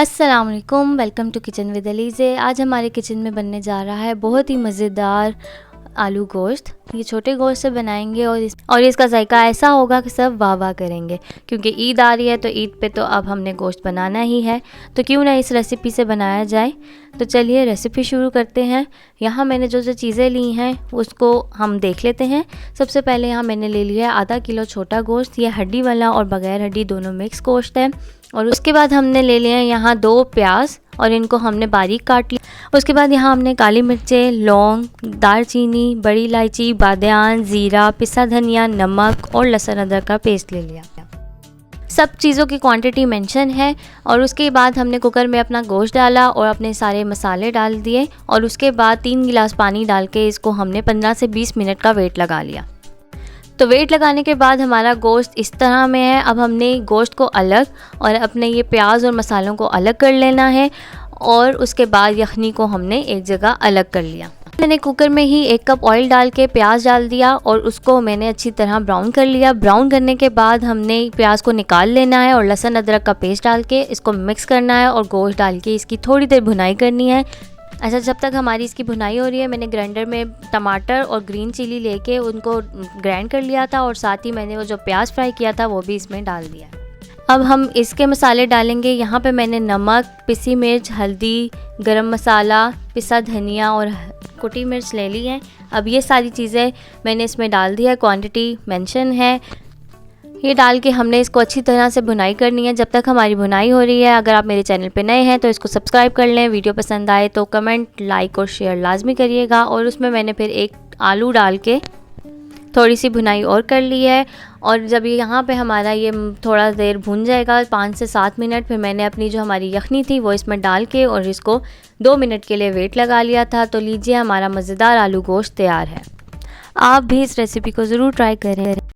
अस्सलाम वालेकुम, welcome to kitchen with Alizeh. आज हमारे किचन में बनने जा रहा है बहुत ही मज़ेदार आलू गोश्त। ये छोटे गोश्त से बनाएंगे और इसका जायका ऐसा होगा कि सब वाह वाह करेंगे, क्योंकि ईद आ रही है तो ईद पे तो अब हमने गोश्त बनाना ही है, तो क्यों ना इस रेसिपी से बनाया जाए। तो चलिए रेसिपी शुरू करते हैं। यहाँ मैंने जो जो चीज़ें ली हैं उसको हम देख लेते हैं। सबसे पहले यहाँ मैंने ले लिया है आधा किलो छोटा गोश्त। ये हड्डी वाला और बग़ैर हड्डी दोनों मिक्स गोश्त है। और उसके बाद हमने ले लिए हैं यहाँ 2 प्याज और इनको हमने बारीक काट लिया। उसके बाद यहाँ हमने काली मिर्चें, लौंग, दालचीनी, बड़ी इलायची, बादियान, ज़ीरा, पिसा धनिया, नमक और लहसुन अदरक का पेस्ट ले लिया। सब चीज़ों की क्वांटिटी मेंशन है। और उसके बाद हमने कुकर में अपना गोश्त डाला और अपने सारे मसाले डाल दिए और उसके बाद 3 गिलास पानी डाल के इसको हमने 15 से 20 मिनट का वेट लगा लिया। तो वेट लगाने के बाद हमारा गोश्त इस तरह में है। अब हमने गोश्त को अलग और अपने ये प्याज और मसालों को अलग कर लेना है और उसके बाद यखनी को हमने एक जगह अलग कर लिया। मैंने कुकर में ही 1 कप ऑयल डाल के प्याज डाल दिया और उसको मैंने अच्छी तरह ब्राउन कर लिया। ब्राउन करने के बाद हमने प्याज को निकाल लेना है और लहसुन अदरक का पेस्ट डाल के इसको मिक्स करना है और गोश्त डाल के इसकी थोड़ी देर भुनाई करनी है। अच्छा, जब तक हमारी इसकी भुनाई हो रही है मैंने ग्राइंडर में टमाटर और ग्रीन चिली लेके उनको ग्राइंड कर लिया था और साथ ही मैंने वो जो प्याज फ्राई किया था वो भी इसमें डाल दिया। अब हम इसके मसाले डालेंगे। यहाँ पे मैंने नमक, पिसी मिर्च, हल्दी, गरम मसाला, पिसा धनिया और कुटी मिर्च ले ली है। अब ये सारी चीज़ें मैंने इसमें डाल दी है, क्वांटिटी मेंशन है। ये डाल के हमने इसको अच्छी तरह से भुनाई करनी है जब तक हमारी भुनाई हो रही है। अगर आप मेरे चैनल पे नए हैं तो इसको सब्सक्राइब कर लें। वीडियो पसंद आए तो कमेंट, लाइक और शेयर लाजमी करिएगा। और उसमें मैंने फिर 1 आलू डाल के थोड़ी सी भुनाई और कर ली है। और जब यहाँ पे हमारा ये थोड़ा देर भुन जाएगा 5 से 7 मिनट, फिर मैंने अपनी जो हमारी यखनी थी वो इसमें डाल के और इसको 2 मिनट के लिए वेट लगा लिया था। तो लीजिए हमारा मज़ेदार आलू गोश्त तैयार है। आप भी इस रेसिपी को ज़रूर ट्राई करें।